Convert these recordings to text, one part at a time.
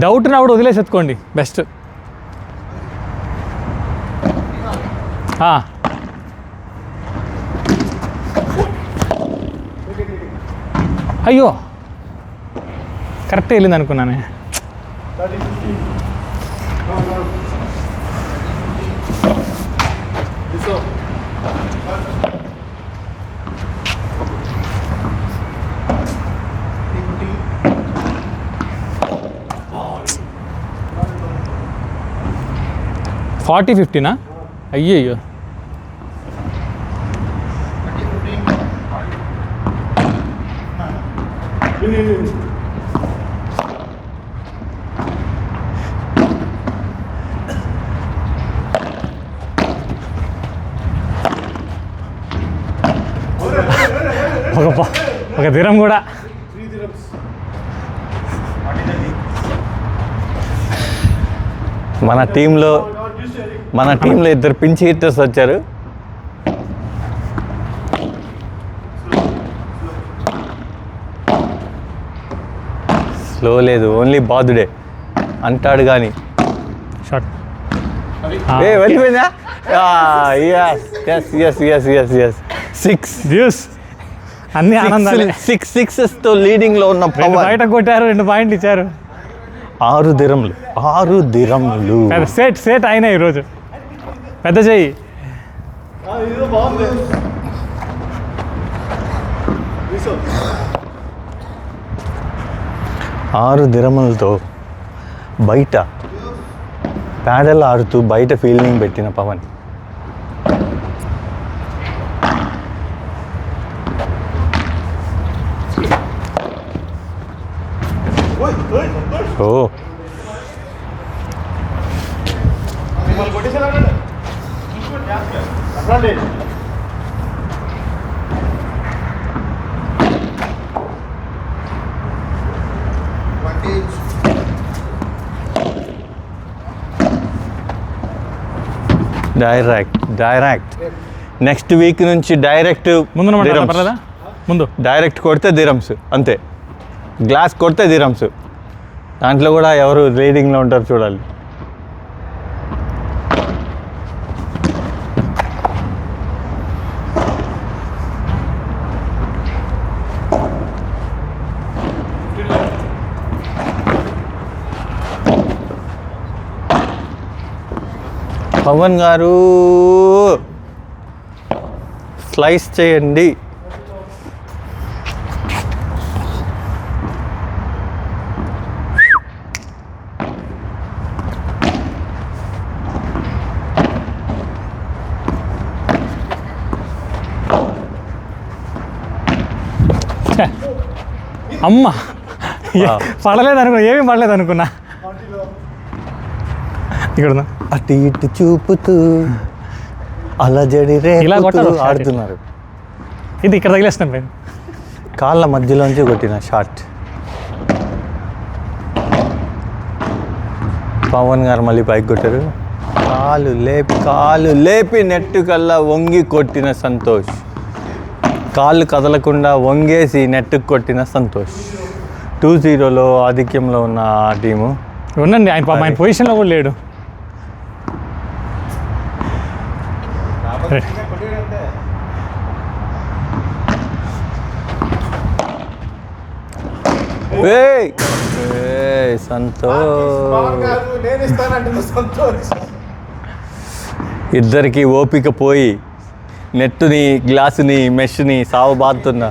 Doubt నా కూడా వదిలేసి ఎత్తుకోండి బెస్ట్. అయ్యో కరెక్ట్ వెళ్ళింది అనుకున్నానే. ఫార్టీ 50నా? అయ్యయ్యో ఒక దిరం కూడా. మన టీంలో ఇద్దరు పించ్ హిట్టర్స్ వచ్చారు. స్లో లేదు, ఓన్లీ బాదుడే అంటాడు కానీ షాట్ వెళ్ళిపోయిందా? సిక్స్ అన్ని ఆనందాలు. 6 6తో లీడింగ్లో ఉన్న బయట కొట్టారు, 2 పాయింట్లు ఇచ్చారు. 6 దిరములు. సేట్ అయినా ఈరోజు పెద్ద చెయ్యి. ఆరు దిరములతో బయట ప్యాడల్ ఆడుతూ బయట ఫీల్డింగ్ పెట్టిన పవన్. ఓ డైరెక్ట్ నెక్స్ట్ వీక్ నుంచి డైరెక్ట్ ముందు డైరెక్ట్ కొడితే దిరమ్స్ అంతే. గ్లాస్ కొడితే దిరమ్స్. దాంట్లో కూడా ఎవరు లీడింగ్లో ఉంటారు చూడాలి. పవన్ గారు స్లైస్ చేయండి. అమ్మ పడలేదు అనుకున్నా, ఏమీ పడలేదు అనుకున్నా. ఇక్కడ అటు ఇటు చూపుతూ అలజడి ఇలా ఆడుతున్నారు. ఇది ఇక్కడ తగిలేస్తాం పైన కాళ్ళ మధ్యలోంచి కొట్టిన షాట్. పవన్ గారు మళ్ళీ పైకి కొట్టారు. కాలు లేపి నెట్టు కల్లా వంగి కొట్టిన సంతోష్. కాళ్ళు కదలకుండా వంగేసి నెట్టుకు కొట్టిన సంతోష్. 2-0లో ఆధిక్యంలో ఉన్న ఆ టీము. ఉండండి, ఆయన పొజిషన్లో కూడా లేడు. సంతోష్ ఇద్దరికి ఓపిక పోయి నెట్టుని గ్లాసుని మెష్ని సాగు బాదుతున్నా.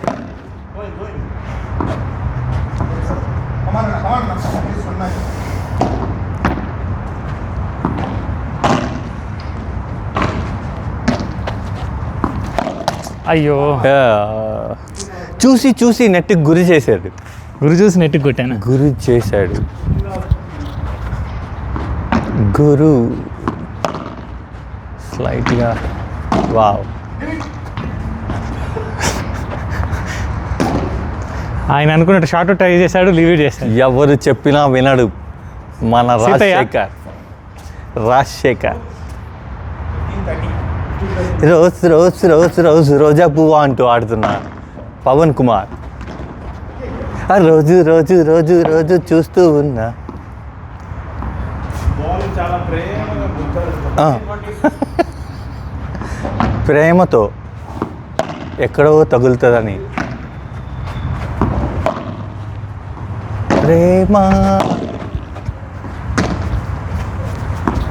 అయ్యో చూసి నెట్కి గురి చేశాడు. చూసి నెట్కి కొట్టాను. గురి చేశాడు. గురు స్లైట్గా వావ్. ఆయన అనుకున్నట్టు షార్ట్ ట్రై చేశాడు, లీవ్ చేశాడు. ఎవరు చెప్పినా వినడు మన రాజశేఖర్. రోజా పువ్వా అంటూ ఆడుతున్నా పవన్ కుమార్. రోజు చూస్తూ ఉన్నా ఆ. ప్రేమతో ఎక్కడో తగులుతుందని. ప్రేమ.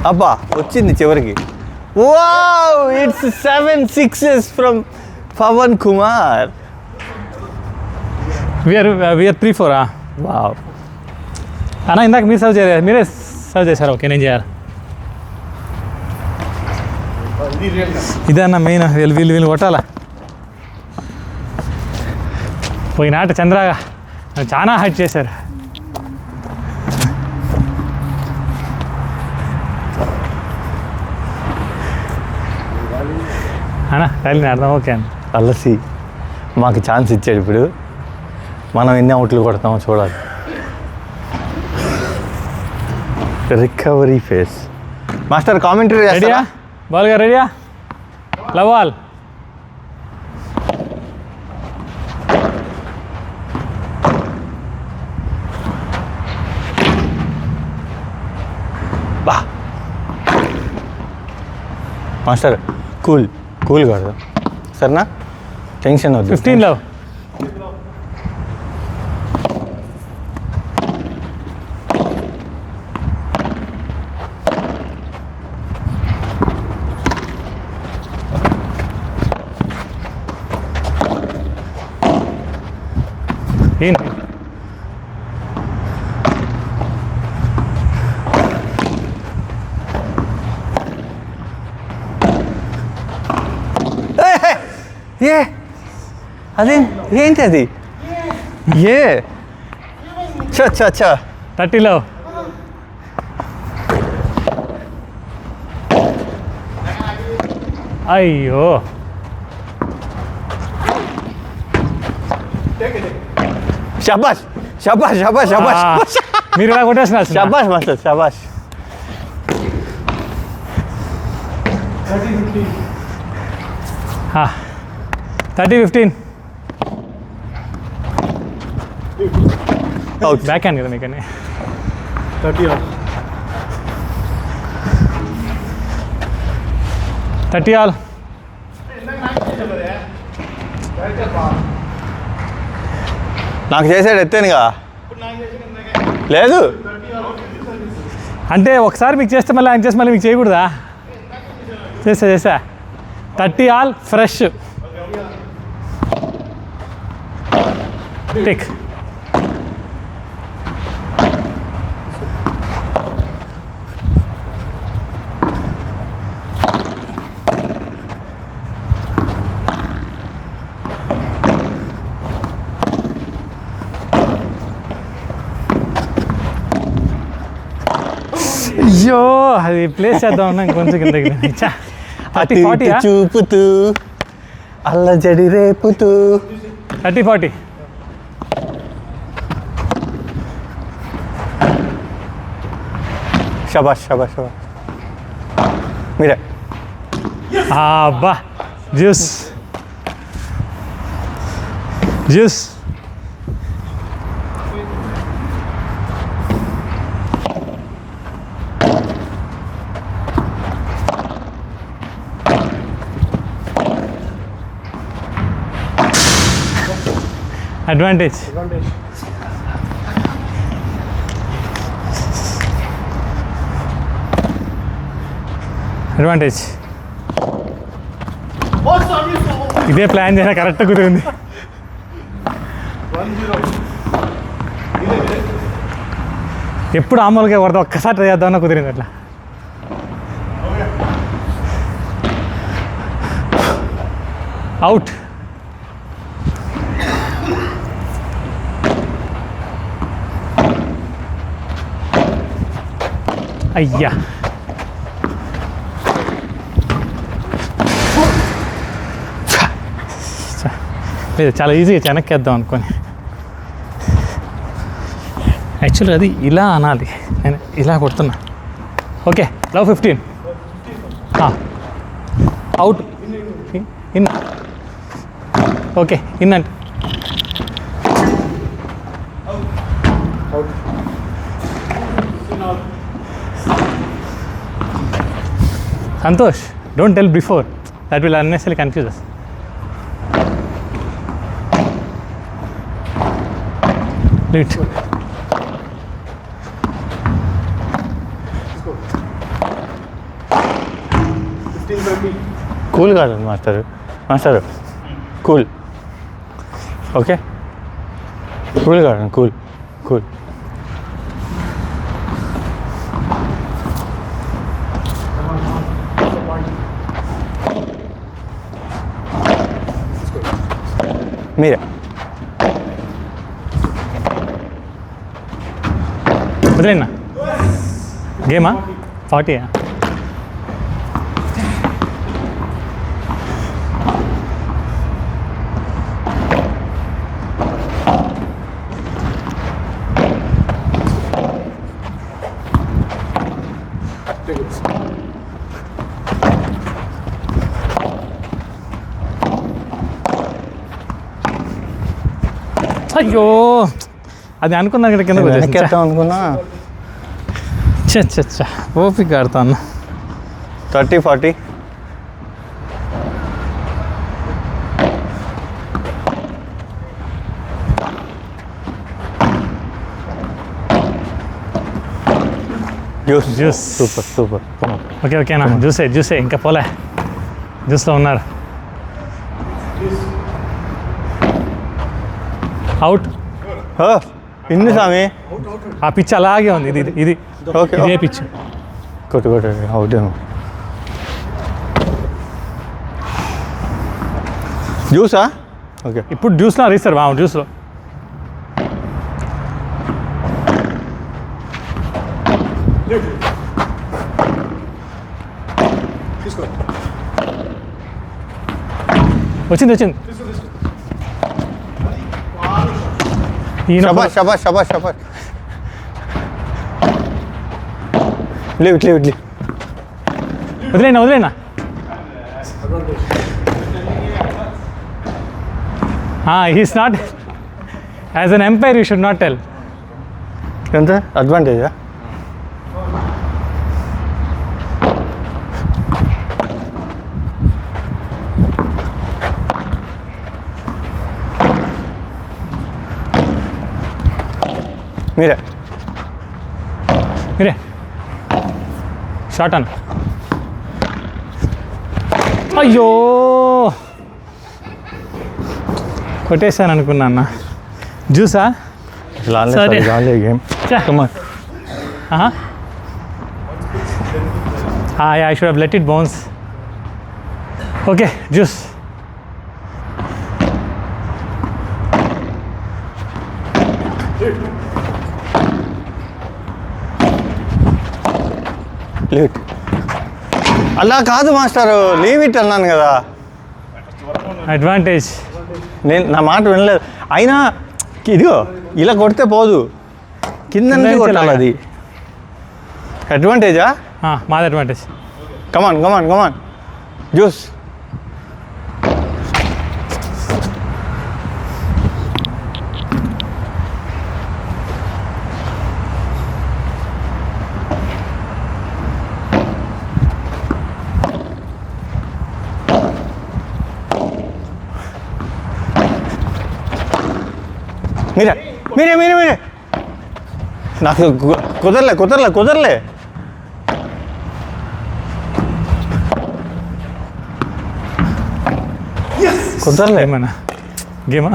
అబ్బా వచ్చింది చివరికి. Wow, it's 7 6s from Pavan Kumar. We are 3-4. Wow. అన్న ఇందాక మీరు సర్వ్ చేయలేదు, మీరే సర్వ్ చేశారు. ఓకే, నేను చేయాలి. ఇదే అన్న మెయిన్, వీళ్ళు కొట్టాలా. పోయినాట చంద్రగా చాలా హైట్ చేశారు. అన్నా తల్లిని అర్థం. ఓకే అన్న. అలసి మాకు ఛాన్స్ ఇచ్చాడు. ఇప్పుడు మనం ఎన్ని అవుట్లు కొడతామో చూడాలి. Recovery face. మాస్టర్ కామెంటరీ రెడీయా? బాల్ గారు రెడీయా? Love all. బా మాస్టర్ కూల్ కాదు సరేనా? టెన్షన్ వద్దు. 15 లవ్. ఏంటి ఏ అదే ఏంటి అది? ఏ చా 30 లవ్. అయ్యో షాబాష్ షాబాష్ షాబాష్ షాబాష్. మీరు ఇలా కొట్టేస్తున్నారు. షాబాష్ మాస్టర్ షాబాష్. Ah, 30-15. అవుట్. బ్యాక్ హ్యాండ్ కదా మీకు. 30 ఆల్. నాకు చేసాడు ఎత్తానుగా. లేదు అంటే ఒకసారి మీకు చేస్తే మళ్ళీ ఆయన చేస్తే మళ్ళీ మీకు చేయకూడదా? చేసా 30 ఆల్ ఫ్రెష్. టేక్. అయ్యో అది ప్లేస్ చేద్దాం అన్నా కొంచెం కిందకి. 30-40 చూపుతూ అల్లజడి రేపుతూ. 30-40. షబాష్ షబాష్ షబాష్. మీరే. అబ్బా జ్యూస్. అడ్వాంటేజ్. ఇదే ప్లాన్ చేయాలి. కరెక్ట్ కుదిరింది. ఎప్పుడు మామూలుగా కొడతా, ఒక్కసారి ట్రై చేద్దామన్నా కుదిరింది అట్లా. అవుట్. అయ్యా లేదు, చాలా ఈజీగా వెనక్కి వేద్దాం అనుకొని. యాక్చువల్గా అది ఇలా అనాలి, నేను ఇలా కొడుతున్నా. Okay love 15. Out. In. Okay in అంటే Santosh, don't tell before, that will unnecessarily confuse us. Leave it. Cool కాదు మాస్టర్ కూల్. ఓకే, కూల్ కాదు, కూల్. మీరే వదిలేనా గేమా 40 అయ్యో అది అనుకున్నా ఇక్కడ కింద వెనక్కేద్దాం అనుకున్నా. చచ్చా ఓపిక ఆడుతాను. 30-40. Juice super. ఓకేనా, జ్యూసే ఇంకా పోలే, జ్యూస్లో ఉన్నారు. అవుట్. ఇన్ని స్వామి, ఆ పిచ్ అలాగే ఉంది, ఇది ఓకే, ఇదే పిచ్. కొట్టు అవుట్ ఏమో. జ్యూసా? ఓకే, ఇప్పుడు జ్యూస్లో రీస్తారు జ్యూస్లో. వచ్చింది ఈయన శబాష్. లీవ్. వదిలేనా he's not as an umpire, you should not tell. ఎంత అడ్వాంటేజా? మీరే షార్ట్ అన్న. అయ్యో కొట్టేశాను అనుకున్నా అన్న. జ్యూసా? సరే game. I should have let it bounce. Okay, juice. అలా కాదు మాస్టర్, లీవ్ ఇట్ అన్నాను కదా. అడ్వాంటేజ్. నేను నా మాట వినలేదు. అయినా ఇదిగో ఇలా కొడితే పోదు, కింద నుంచి కొట్టాలి. అది అడ్వాంటేజా? మాది అడ్వాంటేజ్. కమాన్ జ్యూస్. మీరే నాకు కుదరలే. కుదరలే ఏమన్నా గేమా?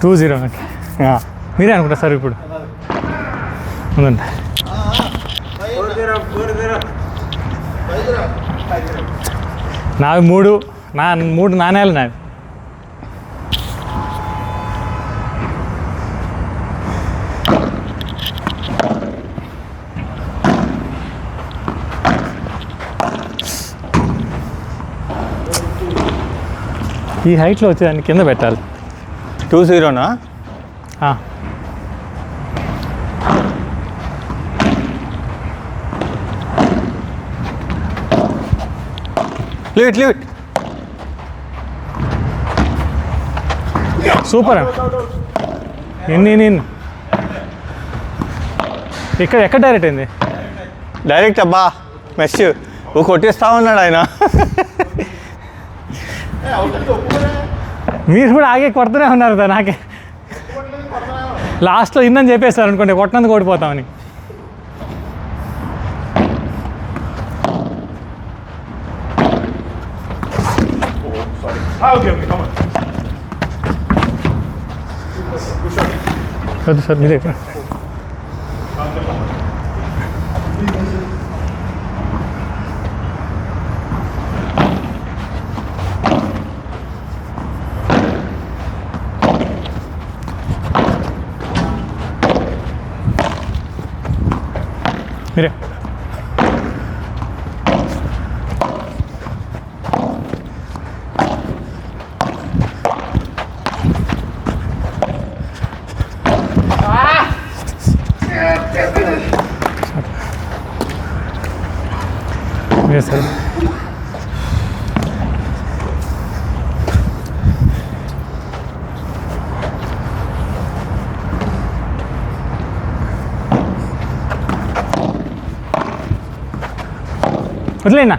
2-0. మీరే అనుకుంటా సార్ ఇప్పుడు ఉందండి. నావి 3 నాణ్యాలు నావి. ఈ హైట్లో వచ్చేదాన్ని కింద పెట్టాలి. 2-0నా? Leave it. సూపర్. ఎన్ని ఎక్కడ డైరెక్ట్ అయింది? డైరెక్ట్ అబ్బా. మెష్ ఓ కొట్టేస్తా ఉన్నాడు ఆయన. మీరు కూడా ఆగే కొడుతూనే ఉన్నారు కదా నాకే. లాస్ట్లో ఇందని చెప్పేస్తారు అనుకోండి, కొట్టినందుకు ఓడిపోతామని. వద్దు సార్ మీరే. మీరే సార్. వదిలేనా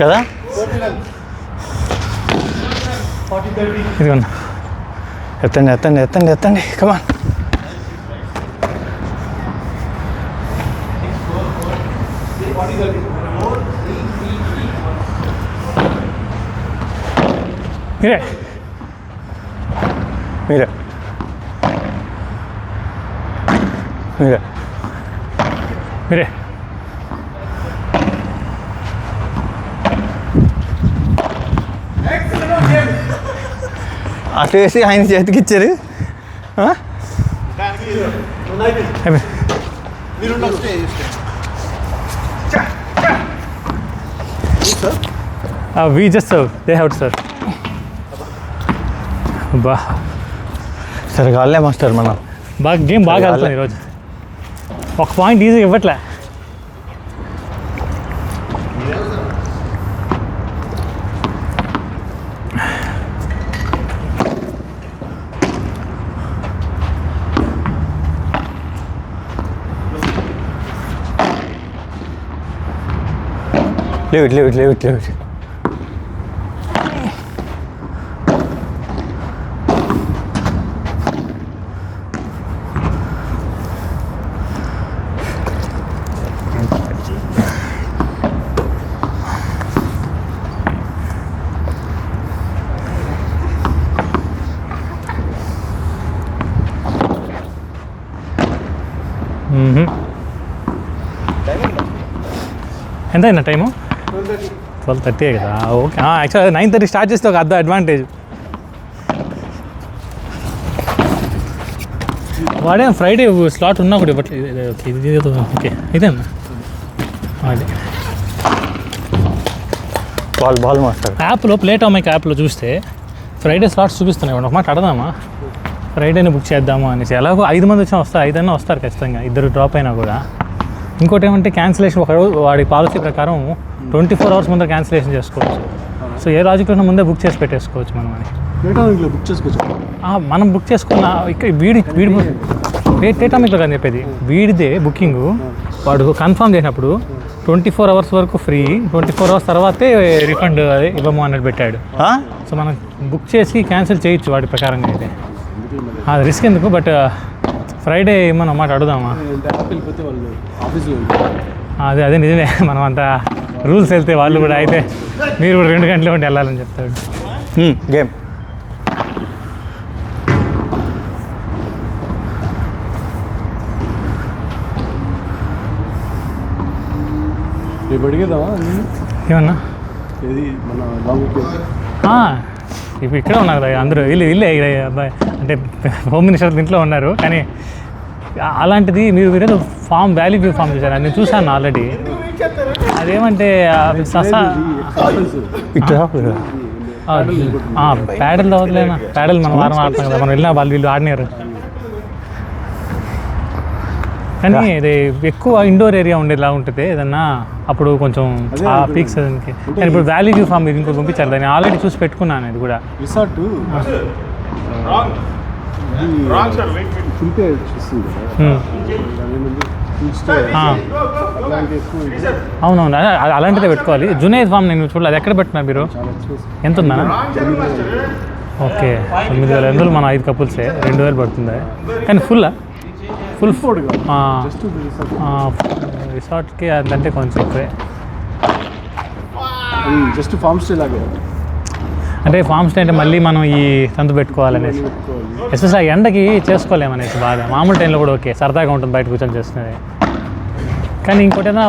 కదా. ఇదిగోండి. ఎత్తండి ఎత్తండి ఎత్తండి ఎత్తండి, కమాన్. మీరే మీరే మీరే మీరే అటు వేసి ఆయన చేతికి ఇచ్చారు. we just serve, they have to serve. బా సరే కాలే మాస్టర్ మనం బాగా గేమ్ బాగా ఆడుతుంది ఈరోజు. ఒక పాయింట్ ఈజీగా ఇవ్వట్లే. లేవు లేవు లేవు లేవు. ఎంత అయిందా టైము? 12:30 కదా. ఓకే, యాక్చువల్గా 9:30 స్టార్ట్ చేస్తే ఒక అడ్వాంటేజ్. వాడే ఫ్రైడే స్లాట్ ఉన్నా కూడా ఇవ్వట్లేదు. ఓకే ఇది ఓకే ఇదేనా అదే బాల్ మాస్టర్ యాప్లో ప్లేటామిక్ యాప్లో చూస్తే ఫ్రైడే స్లాట్స్ చూపిస్తున్నాయి. ఒక మాట అడదామా, ఫ్రైడేని బుక్ చేద్దాము అనేసి. ఎలాగో 5 మంది వచ్చినా వస్తారు, 5 అయినా వస్తారు ఖచ్చితంగా, 2 డ్రాప్ అయినా కూడా. ఇంకోటి ఏమంటే క్యాన్సిలేషన్ ఒకరోజు వాడి పాలసీ ప్రకారం 24 hours ముందర క్యాన్సిలేషన్ చేసుకోవచ్చు. సో ఏ లాజిక్లో ముందే బుక్ చేసి పెట్టేసుకోవచ్చు మనం అని. బుక్ చేసుకోవచ్చు. మనం బుక్ చేసుకున్న ఇక్కడ వీడి టేటామిక్లో కానీ చెప్పేది వీడిదే బుకింగ్. వాడు కన్ఫర్మ్ చేసినప్పుడు 24 hours వరకు ఫ్రీ, 24 hours తర్వాతే రిఫండ్ ఇవ్వము అన్నట్టు పెట్టాడు. సో మనం బుక్ చేసి క్యాన్సిల్ చేయొచ్చు వాడి ప్రకారంగా అయితే. అది రిస్క్ ఎందుకు, బట్ ఫ్రైడే ఏమన్నా మాట అడుగుదామా? అదే నిజమే, మనం అంతా రూల్స్ వెళ్తే వాళ్ళు కూడా అయితే మీరు కూడా 2 గంటల ఉండి వెళ్ళాలని చెప్తాడు. గేమ్ ఏమన్నా మన ఇప్పుడు ఇక్కడే ఉన్నారు కదా అందరూ, వీళ్ళే అబ్బాయి అంటే హోమ్ మినిస్టర్ ఇంట్లో ఉన్నారు. కానీ అలాంటిది మీరు ఏదో ఫామ్ వ్యాలీ వ్యూ ఫామ్ చూసారు, నేను చూసాను ఆల్రెడీ. అదేమంటే ప్యాడల్ అవ్వదులేనా, ప్యాడల్ మనం వారం ఆడతాం కదా, మనం వెళ్ళినా వీళ్ళు ఆడినారు. కానీ ఇది ఎక్కువ ఇండోర్ ఏరియా ఉండేలా ఉంటుంది ఏదన్నా అప్పుడు కొంచెం ఆ పీక్స్ కానీ ఇప్పుడు వ్యాలీ వ్యూ ఫామ్ ఇది ఇంకో పంపించారు దాన్ని ఆల్రెడీ చూసి పెట్టుకున్నాను ఇది కూడా రిసార్ట్ ఫుల్పే చూస్తుంది అవునవును అలాంటిదే పెట్టుకోవాలి జునేద్ ఫామ్ నేను చూడాలి అది ఎక్కడ పెట్టినా మీరు ఎంత ఉందా ఓకే 9,800 మన 5 కపుల్సే 2,000 పడుతుంది కానీ ఫుల్ రిసార్ట్కి అదంటే కొంచెం ఎక్కువే జస్ట్ ఫార్మ్ స్టే లాగే అంటే ఫార్మ్ స్టే అంటే మళ్ళీ మనం ఈ తంతు పెట్టుకోవాలనేసి ఎస్పెషల్ ఎండకి చేసుకోలేమనేసి బాగా మామూలు టైంలో కూడా ఓకే సరదాగా ఉంటుంది బయట కూర్చొని చేసుకునేది కానీ ఇంకోటి ఏదైనా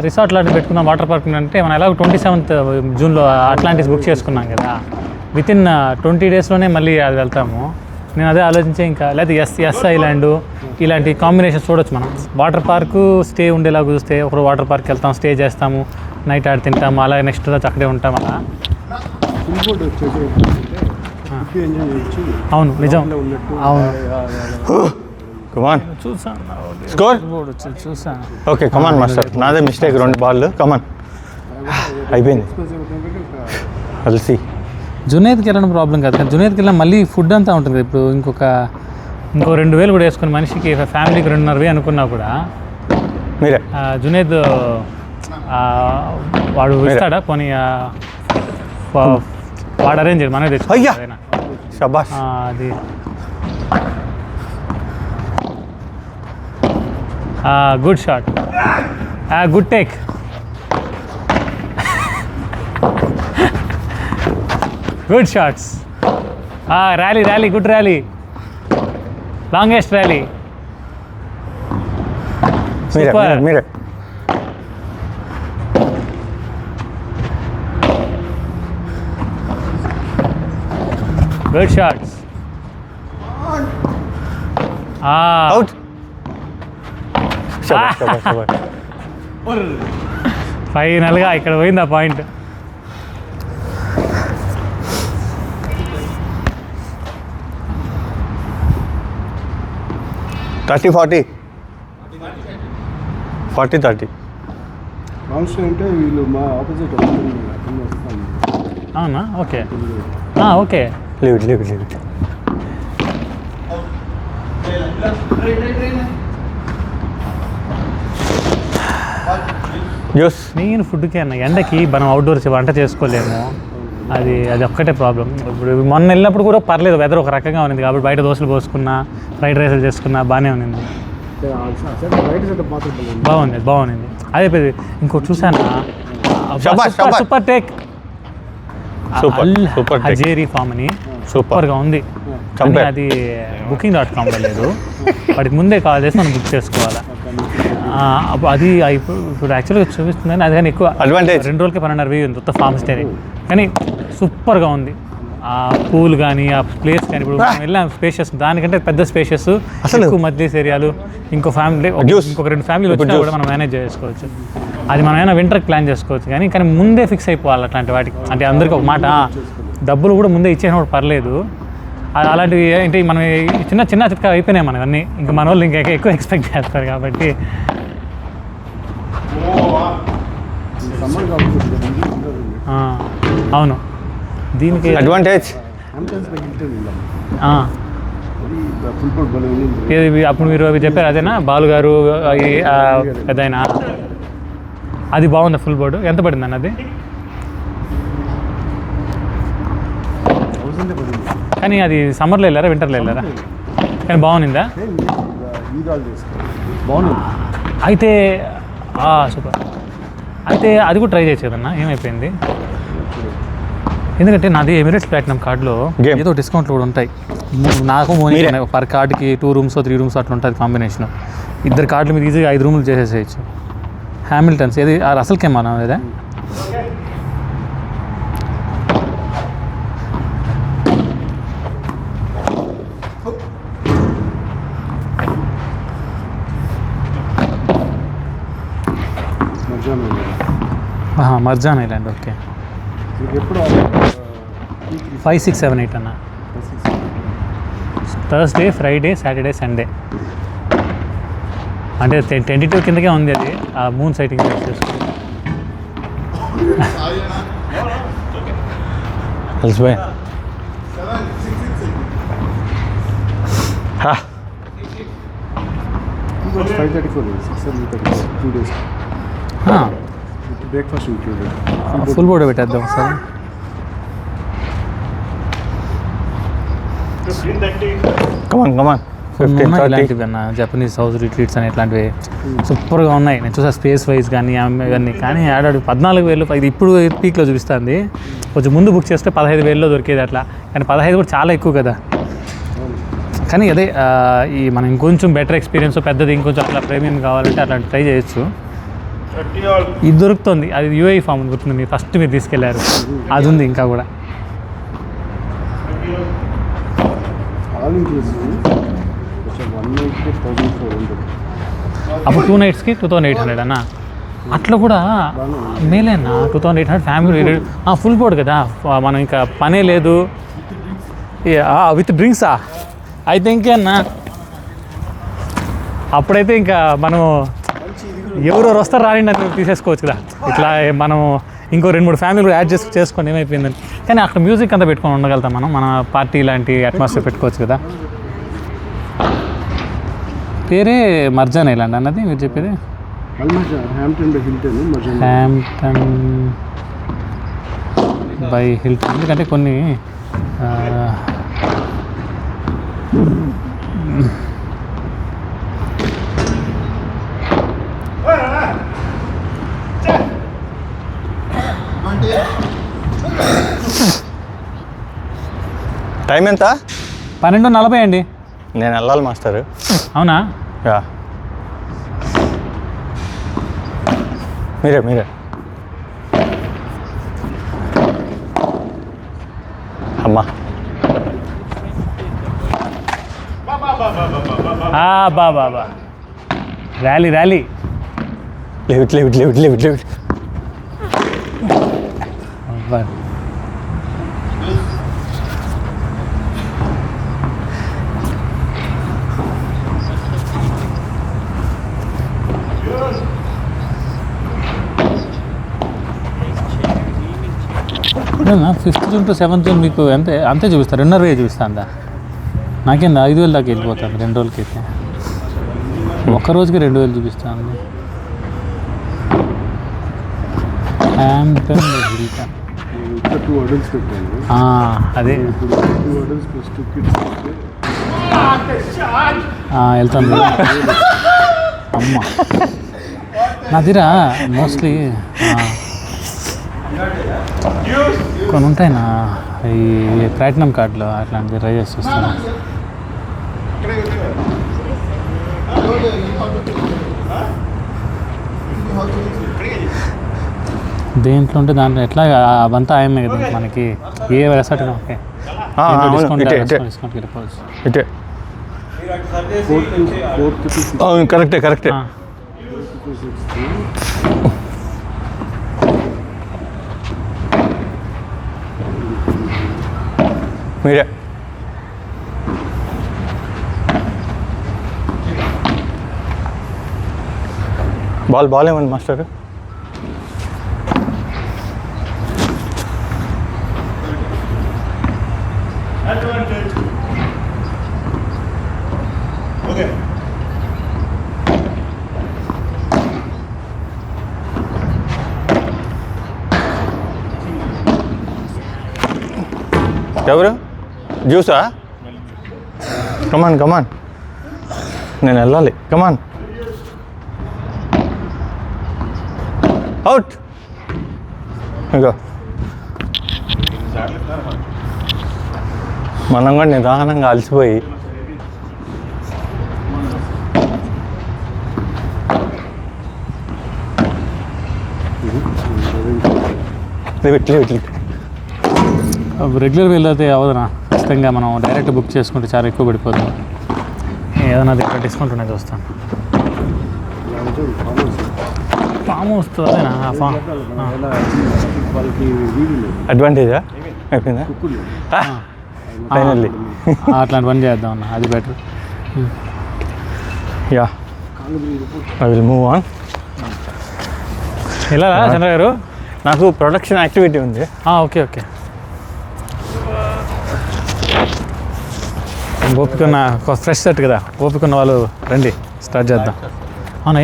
రిసార్ట్ లాంటివి పెట్టుకున్నాం వాటర్ పార్క్ అంటే మనం ఎలాగో 27th జూన్లో అట్లాంటిస్ బుక్ చేసుకున్నాం కదా వితిన్ 20 డేస్లోనే మళ్ళీ అది వెళ్తాము నేను అదే ఆలోచించే ఇంకా లేకపోతే ఎస్ ఐలాండ్ ఇలాంటి కాంబినేషన్స్ చూడొచ్చు మనం వాటర్ పార్కు స్టే ఉండేలాగా చూస్తే ఒకరు వాటర్ పార్క్కి వెళ్తాం స్టే చేస్తాము నైట్ ఆడ తింటాము అలాగే నెక్స్ట్ రోజు అక్కడే ఉంటాం అలా అవును నిజం అవును చూసాను ఓకే కమాన్ మాస్టర్ నాదే మిస్టేక్ 2 బాల్ కమాన్ అయిపోయింది కలిసి జునేద్కి వెళ్ళడం ప్రాబ్లం కాదు కానీ జునేద్కి వెళ్ళినా మళ్ళీ ఫుడ్ అంతా ఉంటుంది ఇప్పుడు ఇంకో 2,000 కూడా వేసుకుని మనిషికి ఫ్యామిలీకి 2,500 అనుకున్నా కూడా మీరే జునేద్ వాడు ఇస్తాడా పోనీ వాడు అరేంజ్ చేయడు మనమే తెచ్చుకోవాలి శబాష్ అది good shot good take good shots rally good rally longest rally మీరే గుడ్ షాట్స్ అవుట్ ఫైనల్గా ఇక్కడ పోయింది ఆ పాయింట్ థర్టీ 40 అంటే వీళ్ళు మా ఆపోజిట్ అవునా okay okay leave it deuce మెయిన్ ఫుడ్కే అన్న ఎండకి మనం అవుట్డోర్స్ వంట చేసుకోలేము అది ఒక్కటే ప్రాబ్లం ఇప్పుడు మొన్న వెళ్ళినప్పుడు కూడా పర్లేదు వెదర్ ఒక రకంగా ఉంది కాబట్టి బయట దోశలు పోసుకున్నా ఫ్రైడ్ రైస్లు చేసుకున్నా బాగానే ఉంది బాగుంది అదే ఇంకోటి చూసాను సూపర్ టేక్ హజేరీ ఫామ్ అని సూపర్గా ఉంది కానీ అది booking.comలో లేదు వాటికి ముందే కాల్ చేసి మనం బుక్ చేసుకోవాలి అది ఇప్పుడు యాక్చువల్గా చూపిస్తుందని అది కానీ ఎక్కువ అడ్వాంటేజ్ 2 రోజులకి 12,500 ఉంది మొత్తం ఫామ్ స్టేని కానీ సూపర్గా ఉంది ఆ పూల్ కానీ ఆ ప్లేస్ కానీ ఇప్పుడు మనం వెళ్ళాం స్పేషియస్ దానికంటే పెద్ద స్పేషియస్ ఎక్కువ మధ్యస్ ఏరియాలు ఇంకో ఫ్యామిలీ ఇంకొక 2 ఫ్యామిలీలు వచ్చినా కూడా మనం మేనేజ్ చేసుకోవచ్చు అది మనం ఏమైనా వింటర్కి ప్లాన్ చేసుకోవచ్చు కానీ ముందే ఫిక్స్ అయిపోవాలి అట్లాంటి వాటికి అంటే అందరికీ ఒక మాట డబ్బులు కూడా ముందే ఇచ్చేసినప్పుడు పర్లేదు అలాంటివి ఏంటి మనం చిన్న చితక అయిపోయినాయి మనకు అన్నీ ఇంకా మన వాళ్ళు ఇంకా ఎక్కువ ఎక్స్పెక్ట్ చేస్తారు కాబట్టి అవును దీనికి అడ్వాంటేజ్ అప్పుడు మీరు అవి చెప్పారు అదేనా బాలు గారు పెద్దయినా అది బాగుందా ఫుల్ బోర్డు ఎంత పడిందన్న అది కానీ అది సమ్మర్లో వెళ్ళారా వింటర్లో వెళ్ళారా కానీ బాగుందా అయితే సూపర్ అయితే అది కూడా ట్రై చేయొచ్చు కదన్నా ఏమైపోయింది ఎందుకంటే నాది ఎమిరేట్స్ ప్లాటినం కార్డులో ఏదో డిస్కౌంట్లు కూడా ఉంటాయి నాకు మోనీ పర్ కార్డుకి 2 రూమ్స్ 3 రూమ్స్ అట్లా ఉంటుంది కాంబినేషన్ 2 కార్డుల మీద ఈజీగా 5 రూములు చేసేసేయచ్చు హ్యామిల్టన్స్ ఏది అసలుకేమా లేదా మర్జాన్ ఐలాండ్ ఓకే 5, 6, 7, 8 అన్న థర్స్డే ఫ్రైడే సాటర్డే సండే అంటే 22 కిందకే ఉంది అది, ఆ మూన్ సైటింగ్ చేసుకో. కలిసిపోయా. But 5:34 days, 6:34, 2 days. With breakfast included. Full board పెట్టేద్దాం ఒకసారి. కమాన్ 15:30. ఇలాంటివి అన్న జపనీస్ హౌస్ రిట్రీట్స్ అని ఇట్లాంటివి సూపర్గా ఉన్నాయి. నేను చూసా స్పేస్ వైజ్ కానీ అవన్నీ, కానీ ఆడాడు 14,000. ఇది ఇప్పుడు పీక్లో చూపిస్తుంది. కొంచెం ముందు బుక్ చేస్తే 15,000లో దొరికేది అట్లా, కానీ 15 కూడా చాలా ఎక్కువ కదా. కానీ అదే ఈ మనం ఇంకొంచెం బెటర్ ఎక్స్పీరియన్స్ పెద్దది ఇంకొంచెం అట్లా ప్రీమియం కావాలంటే అట్లాంటి ట్రై చేయొచ్చు. ఇది దొరుకుతుంది, అది యూఐ ఫామ్ గుర్తుంది, మీరు ఫస్ట్ మీరు తీసుకెళ్లారు, అది ఉంది ఇంకా కూడా. All inclusive. One night 1,400. అప్పుడు 2 nights 2,800 అన్న. అట్లా కూడా మేలే అన్న. 2,800 ఫ్యామిలీ ఫుల్ బోర్డ్ కదా, మనం ఇంకా పనే లేదు. విత్ డ్రింక్సా అయితే ఇంకే అన్న. అప్పుడైతే ఇంకా మనం ఎవరెవరు వస్తారు రానిండి అని తీసేసుకోవచ్చు కదా. ఇట్లా మనం ఇంకో 2-3 ఫ్యామిలీలు యాడ్ చేసుకొని ఏమైపోయిందని. కానీ అక్కడ మ్యూజిక్ అంతా పెట్టుకొని ఉండగలుగుతాం మనం, మన పార్టీ లాంటి అట్మాస్ఫియర్ పెట్టుకోవచ్చు కదా. పేరే మర్జాన్ ఐలాండ్ అన్నది మీరు చెప్పేది? Hampton by Hilton. Hampton by Hilton, ఎందుకంటే కొన్ని టైం ఎంత? 12:40 అండి. నేను వెళ్ళాలి మాస్టర్. అవునా? యా, మీరే అమ్మా. బాబా rally leave it. Fifth June to 7th June మీకు అంతే చూపిస్తారు, 2.5 చూపిస్తుందా? నాకేందా 5,000 దాకా వెళ్ళిపోతుంది 2 రోజులకి అయితే. ఒక్క రోజుకి 2,000 చూపిస్తుంది. Hampton Hilton. ఇంకా 2 adults పెట్టాను. అదే 2 adults plus 2 kids. వెళ్తాను. అమ్మ నాదిరా మోస్ట్లీ కొన్ని ఉంటాయి నా ఈ ప్లాటినం కార్డులో అట్లాంటివి ట్రై చేసి వస్తాను. దేంట్లో ఉంటే దాంట్లో ఎట్లా అవంతా ఆయమే కదా మనకి. ఏ రెసార్ట్ ఓకే డిస్కౌంట్ వెళ్ళిపోవచ్చు. ఇటే కరెక్టే. మీరే బాల్ ఏమండి మాస్టర్? ఎవరు? జ్యూసా? కమాన్ నేను వెళ్ళాలి. కమాన్ అవుట్. ఇగో మనం కూడా నిదానంగా అలసిపోయి రెగ్యులర్ వెళ్ళితే అవదనా, ఖచ్చితంగా మనం డైరెక్ట్ బుక్ చేసుకుంటే చాలా ఎక్కువ పడిపోతుంది. ఏదైనా దగ్గర డిస్కౌంట్ ఉన్నది చూస్తాను. ఫామ్ వస్తుంది అదేనా? అడ్వాంటేజా అయిపోయిందా? ఫైనల్లీ అట్లాంటి పని చేద్దాం అన్న, అది better. Yeah I will move on. ఎలా చంద్ర గారు? నాకు ప్రొడక్షన్ యాక్టివిటీ ఉంది. Okay okay. ఓపిక ఉన్న ఫ్రెష్ సెట్ కదా, ఓపిక ఉన్న వాళ్ళు రండి, స్టార్ట్ చేద్దాం. అవునా?